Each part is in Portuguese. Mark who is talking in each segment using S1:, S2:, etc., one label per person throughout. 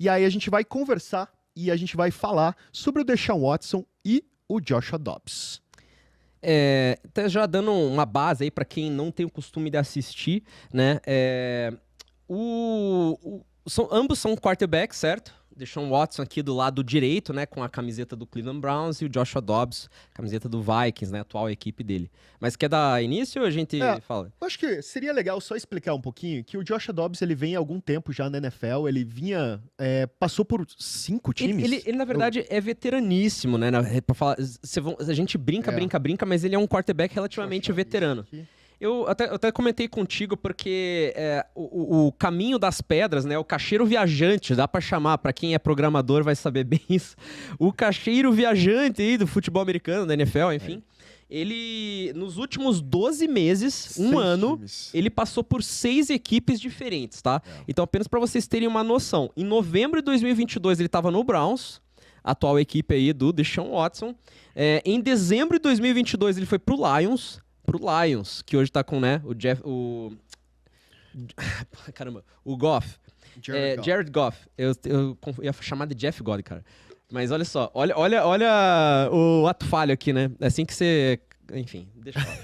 S1: E aí a gente vai conversar e a gente vai falar sobre o Deshaun Watson e o Joshua Dobbs.
S2: Até já dando uma base aí para quem não tem o costume de assistir, né? Ambos são quarterbacks, certo? Deshaun Watson aqui do lado direito, né, com a camiseta do Cleveland Browns, e o Joshua Dobbs, camiseta do Vikings, né, atual equipe dele. Mas quer dar início ou a gente fala?
S1: Eu acho que seria legal só explicar um pouquinho que o Joshua Dobbs, ele vem há algum tempo já na NFL, ele passou por 5 times.
S2: Ele na verdade, é veteraníssimo, né, pra falar, a gente brinca, mas ele é um quarterback relativamente veterano. Eu até comentei contigo porque o caminho das pedras, né? O cacheiro viajante, dá pra chamar, pra quem é programador vai saber bem isso. O cacheiro viajante aí do futebol americano, da NFL, enfim. Ele, nos últimos 12 meses, ano, ele passou por 6 equipes diferentes, tá? Então, apenas pra vocês terem uma noção. Em novembro de 2022, ele tava no Browns, atual equipe aí do Deshaun Watson. Em dezembro de 2022, ele foi pro Lions, que hoje tá com, né, o Goff. Jared Goff. Eu ia chamar de Jeff God, cara. Mas olha só, olha o ato falho aqui, né? É assim que você... Enfim, deixa eu falar.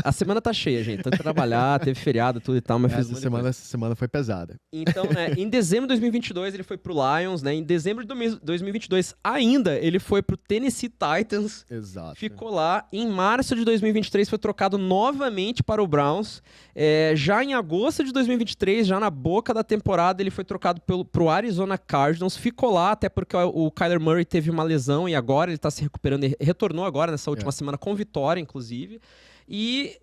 S2: A semana tá cheia, gente. Tanto trabalhar, teve feriado, tudo e tal, mas fiz
S1: essa semana foi pesada.
S2: Então, né, em dezembro de 2022 ele foi pro Lions, né? Em dezembro de 2022 ainda ele foi pro Tennessee Titans.
S1: Exato.
S2: Ficou lá. Em março de 2023 foi trocado novamente para o Browns. Já em agosto de 2023, já na boca da temporada, ele foi trocado pro Arizona Cardinals. Ficou lá, até porque o Kyler Murray teve uma lesão e agora ele tá se recuperando. Ele retornou agora nessa última semana com vitória, inclusive. E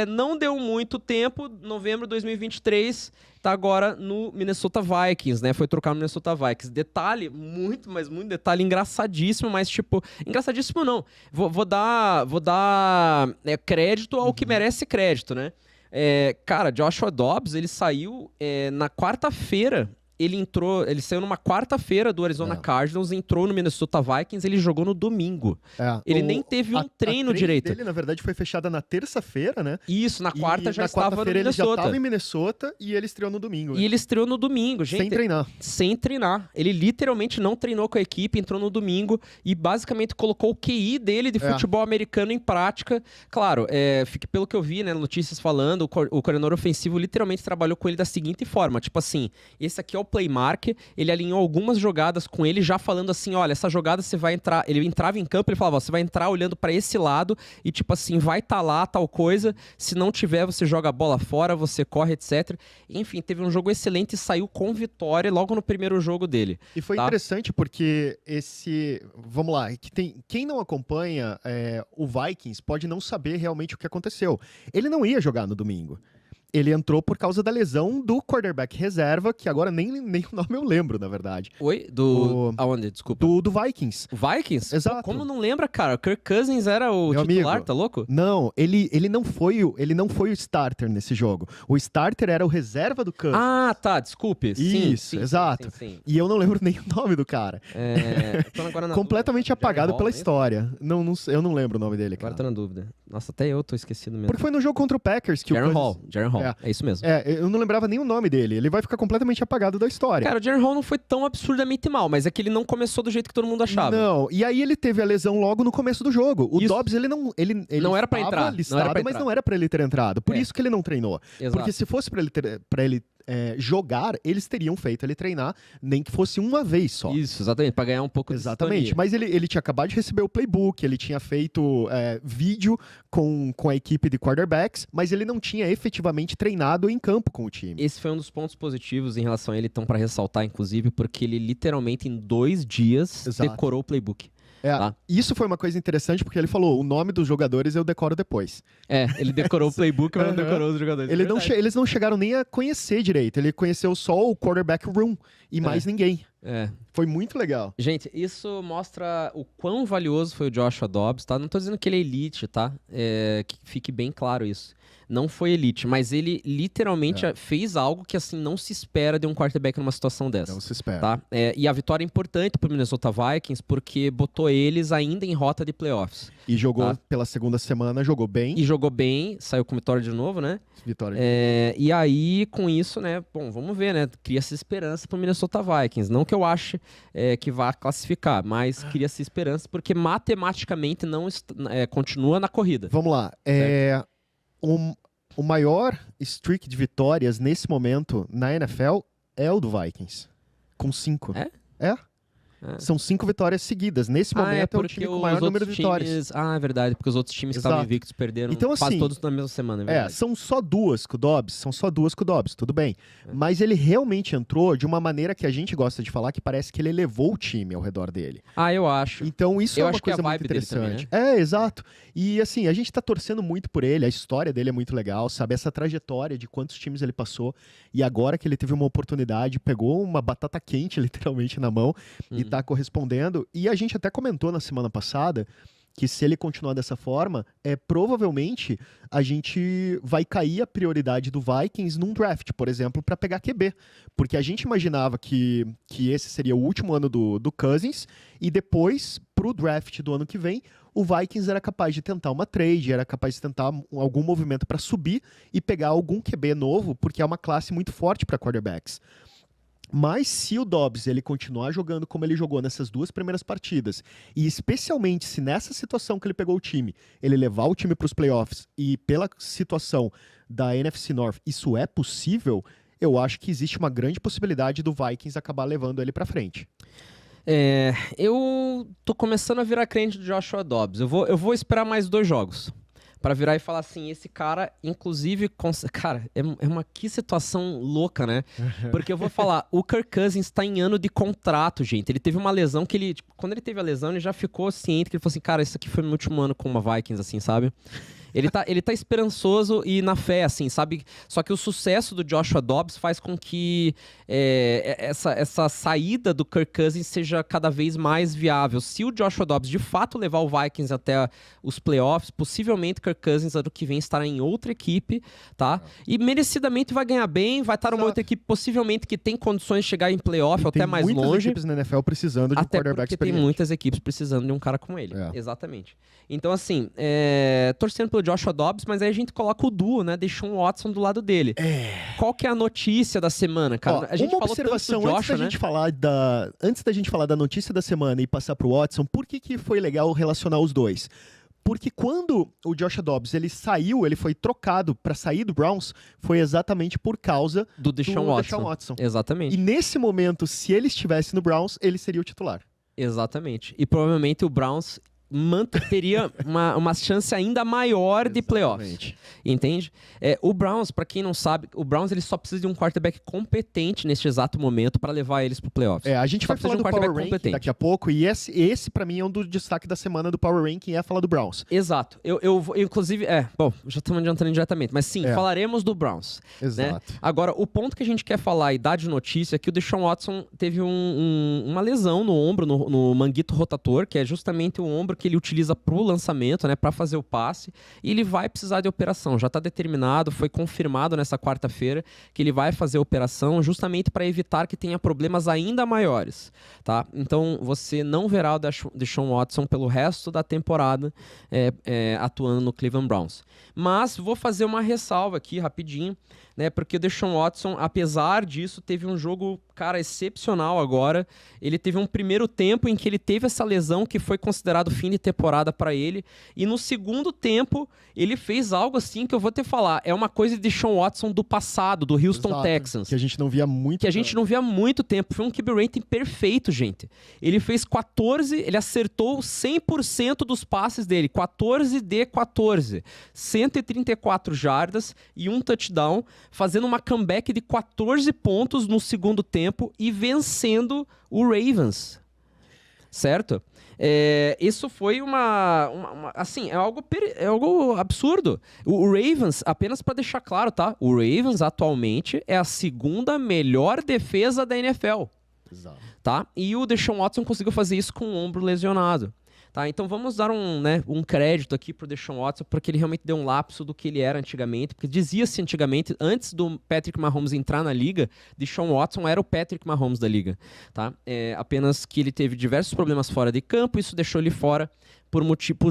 S2: não deu muito tempo, novembro de 2023, tá agora no Minnesota Vikings, né? Foi trocar no Minnesota Vikings. Detalhe, mas muito detalhe engraçadíssimo, mas tipo, engraçadíssimo não. Vou dar crédito ao que merece crédito, né? Cara, Joshua Dobbs, ele saiu na quarta-feira. Ele saiu numa quarta-feira do Arizona Cardinals, entrou no Minnesota Vikings, ele jogou no domingo. Ele nem teve um treino direito.
S1: Ele, na verdade, foi fechada na terça-feira, né?
S2: Isso, na quarta já estava no Minnesota.
S1: Ele já estava em Minnesota e ele estreou no domingo.
S2: E ele estreou no domingo, gente.
S1: Sem treinar.
S2: Ele literalmente não treinou com a equipe, entrou no domingo e basicamente colocou o QI dele de futebol americano em prática. Claro, pelo que eu vi, né, notícias falando, o coordenador ofensivo literalmente trabalhou com ele da seguinte forma, tipo assim, esse aqui é o playmark, ele alinhou algumas jogadas com ele, já falando assim, olha, essa jogada você vai entrar, ele entrava em campo, ele falava, você vai entrar olhando pra esse lado e tipo assim, vai tá lá, tal coisa, se não tiver, você joga a bola fora, você corre, etc. Enfim, teve um jogo excelente e saiu com vitória logo no primeiro jogo dele.
S1: E foi interessante porque vamos lá, quem não acompanha o Vikings pode não saber realmente o que aconteceu. Ele não ia jogar no domingo. Ele entrou por causa da lesão do quarterback reserva, que agora nem o nome eu lembro, na verdade.
S2: Oi? Aonde? Desculpa.
S1: Do Vikings.
S2: Vikings?
S1: Exato.
S2: Pô, como não lembra, cara? O Kirk Cousins era o
S1: Meu
S2: titular,
S1: amigo,
S2: tá louco?
S1: Não, ele não foi o starter nesse jogo. O starter era o reserva do Cousins.
S2: Ah, tá, desculpe.
S1: Isso, exato.
S2: Sim.
S1: E eu não lembro nem o nome do cara.
S2: Tô agora na
S1: completamente
S2: dúvida.
S1: apagado pela
S2: Hall,
S1: história. Eu não lembro o nome dele, cara.
S2: Agora tô na dúvida. Nossa, até eu tô esquecendo mesmo.
S1: Porque foi no jogo contra o Packers que
S2: Jaren
S1: o Cousins...
S2: Hall. É isso mesmo.
S1: Eu não lembrava nem o nome dele. Ele vai ficar completamente apagado da história.
S2: Cara, o Jaren Hall não foi tão absurdamente mal, mas é que ele não começou do jeito que todo mundo achava.
S1: Não, e aí ele teve a lesão logo no começo do jogo. O Dobbs, ele
S2: não era pra entrar.
S1: Listado, mas não era pra ele ter entrado. Por isso que ele não treinou.
S2: Exato.
S1: Porque se fosse pra ele jogar, eles teriam feito ele treinar, nem que fosse uma vez só.
S2: Isso, exatamente, pra ganhar um pouco de
S1: Exatamente, mas ele tinha acabado de receber o playbook, ele tinha feito vídeo com a equipe de quarterbacks, mas ele não tinha efetivamente treinado em campo com o time.
S2: Esse foi um dos pontos positivos em relação a ele, então, pra ressaltar, inclusive, porque ele literalmente em 2 dias decorou o playbook.
S1: Isso foi uma coisa interessante, porque ele falou, o nome dos jogadores eu decoro depois.
S2: Ele decorou o playbook, mas não decorou os jogadores.
S1: Eles não chegaram nem a conhecer direito, ele conheceu só o quarterback room e mais ninguém. Foi muito legal.
S2: Gente, isso mostra o quão valioso foi o Joshua Dobbs, tá? Não tô dizendo que ele é elite, tá? Que fique bem claro isso. Não foi elite, mas ele literalmente fez algo que, assim, não se espera de um quarterback numa situação dessa.
S1: Não se espera.
S2: Tá? E a vitória é importante pro Minnesota Vikings porque botou eles ainda em rota de playoffs.
S1: E jogou pela segunda semana, jogou bem.
S2: E jogou bem, saiu com vitória de novo, né?
S1: Vitória.
S2: E aí, com isso, né? Bom, vamos ver, né? Cria-se esperança pro Minnesota Vikings. Não que eu ache que vá classificar, mas cria-se esperança porque matematicamente não continua na corrida.
S1: Vamos lá. O maior streak de vitórias nesse momento na NFL é o do Vikings. Com 5. É. São 5 vitórias seguidas. Nesse momento é o time com o maior número de vitórias.
S2: É verdade, porque os outros times que estavam invictos perderam
S1: então,
S2: quase
S1: assim,
S2: todos na mesma semana, é verdade.
S1: São só 2 com o Dobbs, tudo bem. Mas ele realmente entrou de uma maneira que a gente gosta de falar, que parece que ele elevou o time ao redor dele.
S2: Eu acho.
S1: Então isso é uma coisa muito interessante. Também, né? Exato. E assim, a gente tá torcendo muito por ele, a história dele é muito legal, sabe? Essa trajetória de quantos times ele passou, e agora que ele teve uma oportunidade, pegou uma batata quente, literalmente, na mão, e tá correspondendo. E a gente até comentou na semana passada que se ele continuar dessa forma, provavelmente a gente vai cair a prioridade do Vikings num draft, por exemplo, para pegar QB. Porque a gente imaginava que esse seria o último ano do Cousins, e depois, pro draft do ano que vem, o Vikings era capaz de tentar uma trade, era capaz de tentar algum movimento para subir e pegar algum QB novo, porque é uma classe muito forte para quarterbacks. Mas se o Dobbs ele continuar jogando como ele jogou nessas 2 primeiras partidas, e especialmente se nessa situação que ele pegou o time, ele levar o time para os playoffs, e pela situação da NFC North isso é possível, eu acho que existe uma grande possibilidade do Vikings acabar levando ele para frente.
S2: Eu tô começando a virar crente do Joshua Dobbs. Eu vou esperar mais 2 jogos para virar e falar assim, esse cara, inclusive, cara, que situação louca, né? Porque eu vou falar, o Kirk Cousins tá em ano de contrato, gente. Ele teve uma lesão que ele, quando ele teve a lesão, ele já ficou ciente que ele falou assim, cara, isso aqui foi meu último ano com uma Vikings, assim, sabe? Ele tá esperançoso e na fé, assim, sabe? Só que o sucesso do Joshua Dobbs faz com que essa saída do Kirk Cousins seja cada vez mais viável. Se o Joshua Dobbs de fato levar o Vikings até os playoffs, possivelmente Kirk Cousins ano que vem estará em outra equipe, tá? E merecidamente vai ganhar bem, vai estar numa outra equipe possivelmente que tem condições de chegar em playoff ou até mais longe. Tem muitas
S1: equipes na NFL precisando de um quarterback experiente.
S2: Até porque tem muitas equipes precisando de um cara como ele. Exatamente. Então, assim, torcendo pelo Joshua Dobbs, mas aí a gente coloca o duo, né? Deshaun Watson do lado dele. Qual que é a notícia da semana, cara? A gente
S1: uma observação antes da gente falar da notícia da semana e passar pro Watson, por que foi legal relacionar os dois? Porque quando o Joshua Dobbs ele foi trocado para sair do Browns, foi exatamente por causa
S2: do Deshaun Watson. Exatamente.
S1: E nesse momento, se ele estivesse no Browns, ele seria o titular.
S2: Exatamente. E provavelmente o Browns teria uma chance ainda maior de playoffs. Entende? O Browns, pra quem não sabe, o Browns ele só precisa de um quarterback competente neste exato momento pra levar eles pro playoffs.
S1: A gente vai falar do Power Ranking daqui a pouco, e esse pra mim é um dos destaques da semana do Power Ranking, é falar do Browns.
S2: Exato. Eu inclusive, bom, já estamos adiantando diretamente, mas sim, falaremos do Browns.
S1: Exato.
S2: Né? Agora, o ponto que a gente quer falar e dar de notícia é que o Deshaun Watson teve uma lesão no ombro, no manguito rotator, que é justamente o ombro que ele utiliza pro lançamento, né, para fazer o passe, e ele vai precisar de operação. Já está determinado, foi confirmado nessa quarta-feira que ele vai fazer a operação justamente para evitar que tenha problemas ainda maiores, tá? Então, você não verá o Deshaun Watson pelo resto da temporada atuando no Cleveland Browns. Mas vou fazer uma ressalva aqui rapidinho, né? Porque o Deshaun Watson, apesar disso, teve um jogo, cara, excepcional agora. Ele teve um primeiro tempo em que ele teve essa lesão que foi considerado fim de temporada para ele. E no segundo tempo, ele fez algo assim que eu vou te falar. É uma coisa de Deshaun Watson do passado, do Houston Texans.
S1: Que a gente não via muito.
S2: Que a gente não via há muito tempo. Foi um QB rating perfeito, gente. Ele fez 14, ele acertou 100% dos passes dele. 14 de 14. 134 jardas e um touchdown, fazendo uma comeback de 14 pontos no segundo tempo e vencendo o Ravens. Certo? Isso foi assim, é algo absurdo. O Ravens, apenas para deixar claro, tá? O Ravens atualmente é a segunda melhor defesa da NFL.
S1: Exato.
S2: Tá? E o Deshaun Watson conseguiu fazer isso com o ombro lesionado. Tá, então vamos dar um crédito aqui pro Deshaun Watson, porque ele realmente deu um lapso do que ele era antigamente, porque dizia-se antigamente, antes do Patrick Mahomes entrar na liga, Deshaun Watson era o Patrick Mahomes da liga, tá? Apenas que ele teve diversos problemas fora de campo, isso deixou ele fora por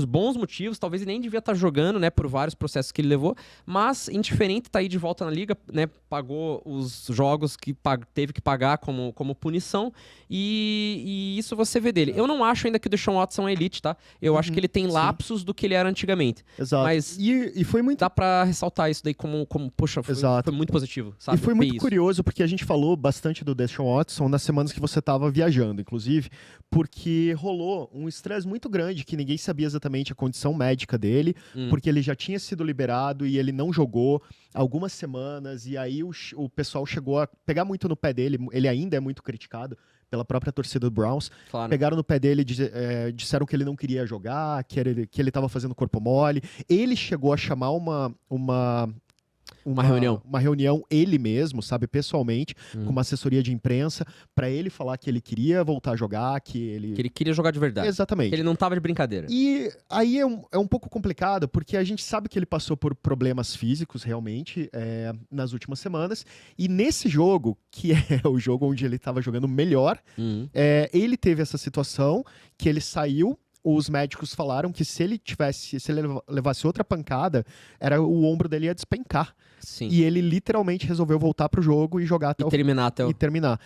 S2: bons motivos, talvez ele nem devia estar jogando, né, por vários processos que ele levou, mas indiferente tá aí de volta na liga, né, pagou os jogos que teve que pagar como punição, e isso você vê dele. Eu não acho ainda que o Deshaun Watson é elite, tá? Eu acho que ele tem lapsos do que ele era antigamente.
S1: Exato.
S2: Mas
S1: e foi muito...
S2: dá pra ressaltar isso daí como poxa, foi muito positivo, sabe?
S1: E foi muito curioso, porque a gente falou bastante do Deshaun Watson nas semanas que você estava viajando, inclusive, porque rolou um estresse muito grande, que ninguém sabia exatamente a condição médica dele, porque ele já tinha sido liberado e ele não jogou algumas semanas, e aí o pessoal chegou a pegar muito no pé dele, ele ainda é muito criticado pela própria torcida do Browns,
S2: claro.
S1: Pegaram no pé dele, disseram que ele não queria jogar, que ele estava fazendo corpo mole. Ele chegou a chamar uma reunião ele mesmo, sabe, pessoalmente, com uma assessoria de imprensa, para ele falar que ele queria voltar a jogar, que ele
S2: queria jogar de verdade.
S1: Exatamente.
S2: Que ele não tava de brincadeira.
S1: E aí é um pouco complicado, porque a gente sabe que ele passou por problemas físicos, realmente, nas últimas semanas, e nesse jogo, que é o jogo onde ele estava jogando melhor, ele teve essa situação, que ele saiu. Os médicos falaram que se ele levasse outra pancada, o ombro dele ia despencar.
S2: Sim.
S1: E ele literalmente resolveu voltar pro jogo e jogar até
S2: terminar.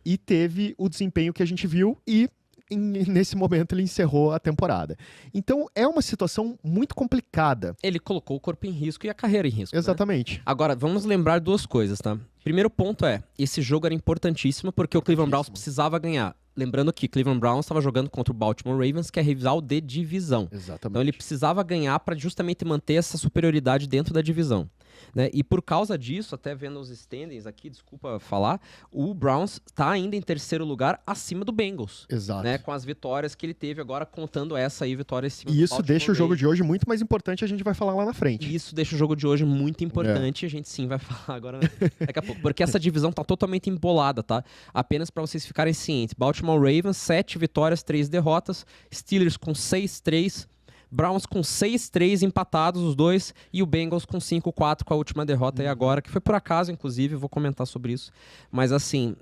S1: E teve o desempenho que a gente viu e nesse momento ele encerrou a temporada. Então é uma situação muito complicada.
S2: Ele colocou o corpo em risco e a carreira em risco.
S1: Exatamente.
S2: Né? Agora, vamos lembrar duas coisas, tá? Primeiro ponto esse jogo era importantíssimo porque o Cleveland Browns precisava ganhar. Lembrando que Cleveland Browns estava jogando contra o Baltimore Ravens, que é rival de divisão.
S1: Exatamente.
S2: Então ele precisava ganhar para justamente manter essa superioridade dentro da divisão. Né? E por causa disso, até vendo os standings aqui, desculpa falar, o Browns está ainda em terceiro lugar acima do Bengals.
S1: Exato.
S2: Né? Com as vitórias que ele teve agora, contando essa aí, vitória em cima
S1: E isso deixa o jogo de hoje muito mais importante, a gente vai falar lá na frente.
S2: E isso deixa o jogo de hoje muito importante, a gente sim vai falar agora daqui a pouco. Porque essa divisão tá totalmente embolada, tá? Apenas para vocês ficarem cientes. Baltimore Ravens, 7 vitórias, 3 derrotas. Steelers com 6-3. Browns com 6-3 empatados os dois e o Bengals com 5-4 com a última derrota aí agora, que foi por acaso, inclusive, vou comentar sobre isso. Mas assim,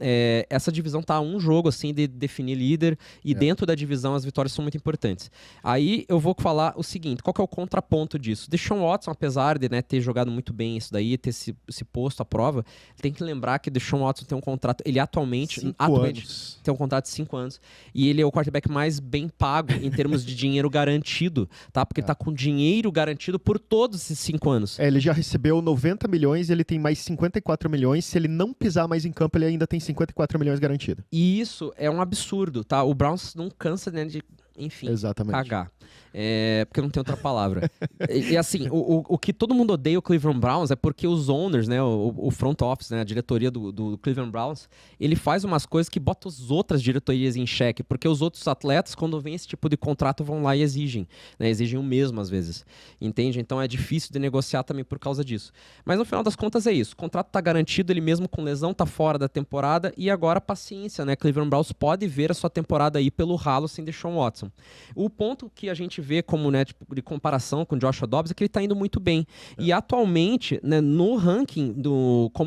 S2: essa divisão tá a um jogo assim de definir líder e dentro da divisão as vitórias são muito importantes. Aí eu vou falar o seguinte, qual que é o contraponto disso? Deshaun Watson, apesar de ter jogado muito bem isso daí, ter se posto à prova, tem que lembrar que Deshaun Watson tem um contrato, ele atualmente tem um contrato de 5 anos e ele é o quarterback mais bem pago em termos de dinheiro garantido. Tá? Porque ele tá com dinheiro garantido por todos esses 5 anos.
S1: Ele já recebeu 90 milhões e ele tem mais 54 milhões. Se ele não pisar mais em campo, ele ainda tem 54 milhões garantido.
S2: E isso é um absurdo, tá? O Browns não cansa, né, de, enfim, cagar. Porque não tem outra palavra. E assim, o que todo mundo odeia o Cleveland Browns é porque os owners, né, o front office, né, a diretoria do Cleveland Browns, ele faz umas coisas que botam as outras diretorias em xeque, porque os outros atletas, quando vem esse tipo de contrato, vão lá e exigem, né, exigem o mesmo às vezes, entende? Então é difícil de negociar também por causa disso. Mas no final das contas é isso, o contrato tá garantido, ele mesmo com lesão tá fora da temporada e agora paciência, né, Cleveland Browns pode ver a sua temporada aí pelo ralo sem Deshaun Watson. O ponto que a gente vê como, né, tipo, de comparação com o Joshua Dobbs é que ele tá indo muito bem. E atualmente, né, no ranking,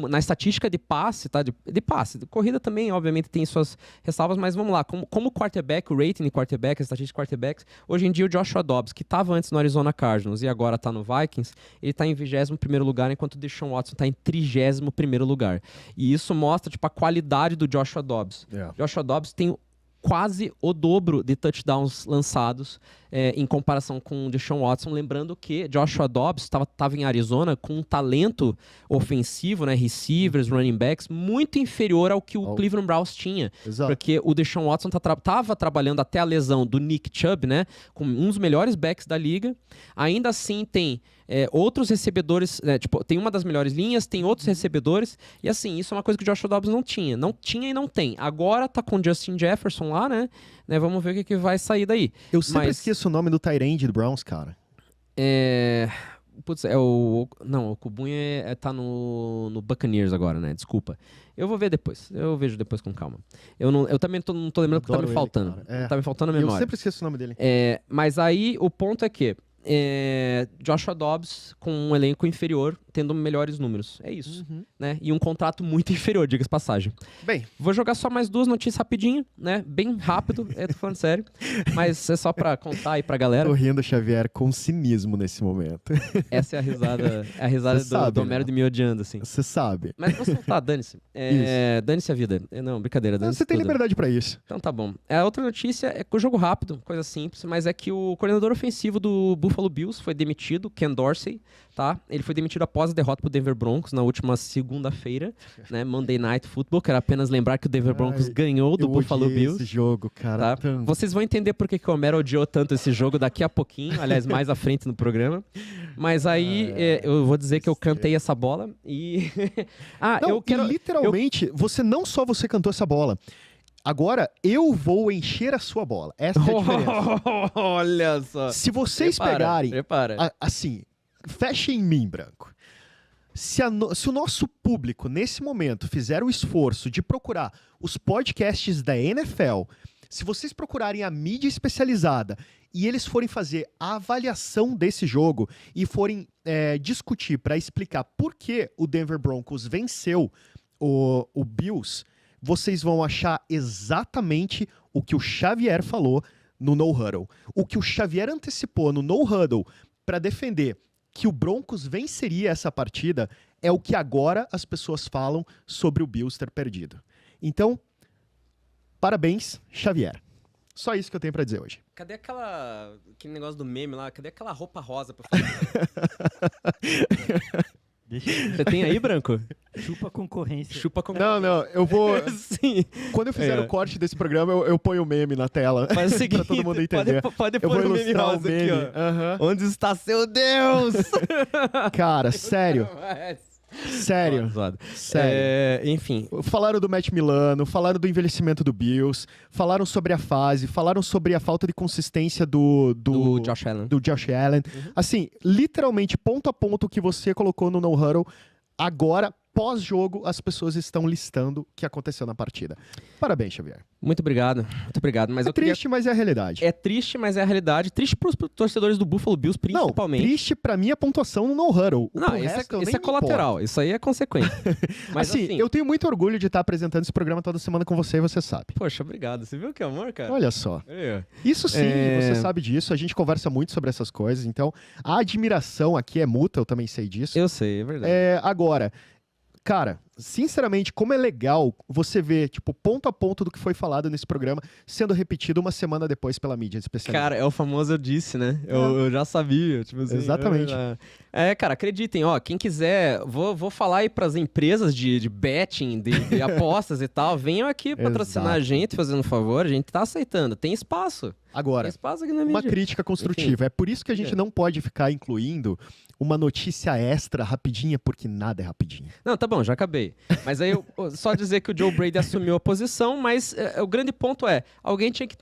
S2: na estatística de passe, tá? De passe, de corrida também, obviamente, tem suas ressalvas, mas vamos lá. Como quarterback, o rating de quarterback, a estatística de quarterbacks, hoje em dia o Joshua Dobbs, que estava antes no Arizona Cardinals e agora tá no Vikings, ele tá em 21º lugar, enquanto o Deshaun Watson tá em 31º lugar. E isso mostra, tipo, a qualidade do Joshua Dobbs. Joshua Dobbs tem quase o dobro de touchdowns lançados em comparação com o Deshaun Watson, lembrando que Joshua Dobbs estava em Arizona com um talento ofensivo, né, receivers, running backs, muito inferior ao que o Cleveland Browns tinha.
S1: Exato.
S2: Porque o Deshaun Watson estava trabalhando até a lesão do Nick Chubb, né, com um dos melhores backs da liga. Ainda assim tem outros recebedores, tipo, tem uma das melhores linhas, tem outros recebedores, e assim, isso é uma coisa que o Joshua Dobbs não tinha e não tem. Agora tá com o Justin Jefferson lá, né, vamos ver o que vai sair daí.
S1: Eu sempre esqueço o nome do tight end do Browns, cara.
S2: Putz, é o... Não, o Okubun tá no Buccaneers agora, né? Desculpa. Eu vou ver depois. Eu vejo depois com calma. Eu também não tô lembrando porque tá me faltando. Tá me faltando a memória.
S1: Eu sempre esqueço o nome dele.
S2: Mas aí, o ponto é que Joshua Dobbs com um elenco inferior, tendo melhores números. É isso, né? E um contrato muito inferior, diga-se passagem.
S1: Bem,
S2: vou jogar só mais 2 notícias rapidinho, né? Bem rápido, tô falando sério. Mas é só pra contar aí pra galera.
S1: Tô rindo, Xavier, com cinismo nesse momento.
S2: Essa é a risada do Homero de me odiando, assim.
S1: Você sabe.
S2: Mas vou soltar, dane-se. Dane-se a vida. Não, brincadeira, dane-se
S1: Você tem
S2: tudo.
S1: liberdade pra isso.
S2: Então tá bom. A outra notícia é que o jogo rápido, coisa simples, mas é que o coordenador ofensivo do Buffalo Bills foi demitido, Ken Dorsey, tá? Ele foi demitido após a derrota pro Denver Broncos na última segunda-feira, né? Monday Night Football. Quero apenas lembrar que o Denver Broncos ganhou do Buffalo Bills.
S1: Esse jogo, cara.
S2: Tá? Vocês vão entender por que o Homero odiou tanto esse jogo daqui a pouquinho, aliás, mais à frente no programa. Mas aí eu vou dizer que eu cantei essa bola e...
S1: literalmente, você cantou essa bola. Agora, eu vou encher a sua bola. Essa é a diferença.
S2: Olha só.
S1: Se vocês pegarem...
S2: Prepara.
S1: Assim, fechem em mim, Branco. Se o nosso público, nesse momento, fizer o esforço de procurar os podcasts da NFL, se vocês procurarem a mídia especializada e eles forem fazer a avaliação desse jogo e forem discutir para explicar por que o Denver Broncos venceu o Bills, vocês vão achar exatamente o que o Xavier falou no No Huddle. O que o Xavier antecipou no No Huddle para defender que o Broncos venceria essa partida é o que agora as pessoas falam sobre o Bills ter perdido. Então, parabéns, Xavier. Só isso que eu tenho pra dizer hoje.
S2: Cadê aquele negócio do meme lá? Cadê aquela roupa rosa pra fazer? Você tem aí, Branco?
S3: Chupa concorrência.
S1: Não, eu vou...
S2: Sim.
S1: Quando eu fizer o corte desse programa, eu ponho o meme na tela.
S2: Faz o seguinte,
S1: pra todo mundo entender.
S2: Pode pôr o meme rosa aqui, ó. Onde está seu Deus?
S1: Cara, sério. Sério.
S2: Enfim.
S1: Falaram do Matt Milano, falaram do envelhecimento do Bills, falaram sobre a fase, falaram sobre a falta de consistência do Josh Allen. Assim, literalmente, ponto a ponto que você colocou no No Huddle, agora, pós-jogo, as pessoas estão listando o que aconteceu na partida. Parabéns, Xavier.
S2: Muito obrigado. Mas
S1: triste, mas é a realidade.
S2: É triste, mas é a realidade. Triste pros torcedores do Buffalo Bills, principalmente.
S1: Não, triste pra mim a pontuação no No Huddle.
S2: Isso é colateral. Isso aí é consequência. Mas
S1: assim, eu tenho muito orgulho de estar apresentando esse programa toda semana com você e você sabe.
S2: Poxa, obrigado. Você viu que amor, cara?
S1: Olha só. Isso sim, você sabe disso. A gente conversa muito sobre essas coisas. Então, a admiração aqui é mútua, eu também sei disso.
S2: Eu sei, é verdade.
S1: Agora... Cara, sinceramente, como é legal você ver, tipo, ponto a ponto do que foi falado nesse programa sendo repetido uma semana depois pela mídia especializada.
S2: Cara, é o famoso eu disse, né? Eu já sabia, tipo assim.
S1: Exatamente.
S2: Cara, acreditem, ó, quem quiser, vou falar aí pras empresas de betting, de apostas e tal, venham aqui patrocinar a gente, fazendo um favor, a gente tá aceitando, tem espaço.
S1: Agora,
S2: tem espaço aqui na mídia.
S1: Uma crítica construtiva. Enfim. É por isso que a gente não pode ficar incluindo uma notícia extra rapidinha, porque nada é rapidinho.
S2: Não, tá bom, já acabei. Mas aí, só dizer que o Joe Brady assumiu a posição, mas o grande ponto é, alguém tinha que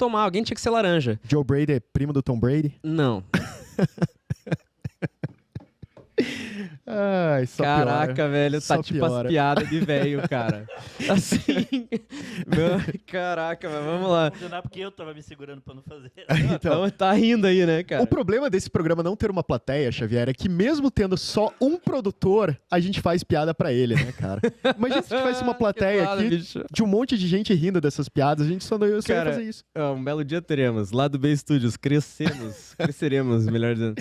S2: ser laranja.
S1: Joe Brady é primo do Tom Brady?
S2: Não.
S1: Ai, só
S2: Caraca,
S1: piora.
S2: velho, tá tipo
S1: piora.
S2: as piadas de velho, cara. Assim. Caraca, mas vamos lá.
S3: Não, porque eu tava me segurando pra não fazer.
S2: Então, tá rindo aí, né, cara?
S1: O problema desse programa não ter uma plateia, Xavier, é que mesmo tendo só um produtor, a gente faz piada pra ele, né, cara? Imagina se tivesse uma plateia aqui
S2: bicho.
S1: de um monte de gente rindo dessas piadas, a gente só ia fazer isso.
S2: Um belo dia teremos. Lá do B Studios, cresceremos, melhor dizendo.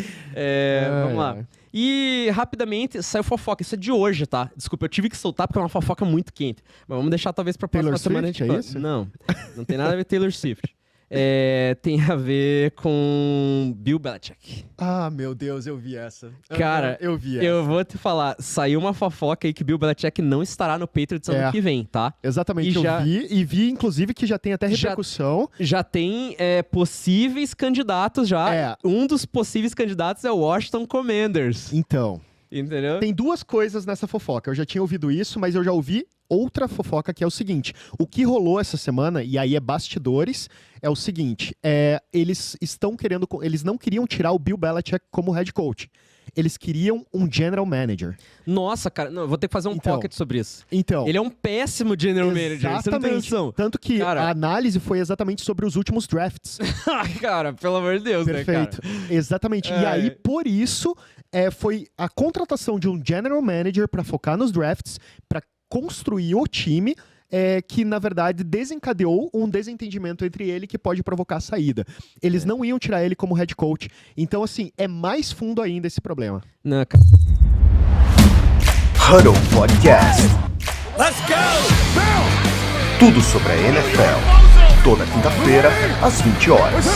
S2: Vamos lá. E, rapidamente, saiu fofoca. Isso é de hoje, tá? Desculpa, eu tive que soltar porque é uma fofoca muito quente. Mas vamos deixar talvez pra próxima semana.
S1: Taylor Swift, é isso?
S2: Não tem nada a ver com Taylor Swift. Tem a ver com Bill Belichick.
S1: Ah, meu Deus, eu vi essa.
S2: Cara,
S1: eu vi essa.
S2: Eu vou te falar, saiu uma fofoca aí que Bill Belichick não estará no Patriots ano que vem, tá?
S1: Exatamente, eu vi, inclusive, que já tem até repercussão.
S2: Já tem possíveis candidatos já. Um dos possíveis candidatos é o Washington Commanders.
S1: Então...
S2: Entendeu?
S1: Tem duas coisas nessa fofoca. Eu já tinha ouvido isso, mas eu já ouvi outra fofoca que é o seguinte. O que rolou essa semana, e aí é bastidores, é o seguinte. Eles não queriam tirar o Bill Belichick como head coach. Eles queriam um general manager.
S2: Nossa, cara, não, eu vou ter que fazer um
S1: Então,
S2: pocket sobre isso.
S1: Então,
S2: Ele é um péssimo general manager, você não tem
S1: exatamente.
S2: noção.
S1: Tanto que
S2: Cara.
S1: a análise foi exatamente sobre os últimos drafts.
S2: Ai, cara, pelo amor de Deus,
S1: Perfeito.
S2: né, cara?
S1: Exatamente. E aí, por isso, foi a contratação de um general manager para focar nos drafts, para construir o time, que, na verdade, desencadeou um desentendimento entre ele que pode provocar a saída. Eles não iam tirar ele como head coach. Então, assim, é mais fundo ainda esse problema.
S2: Não, cara.
S4: Huddle Podcast. Let's go! Tudo sobre a NFL. Toda quinta-feira, às 20 horas.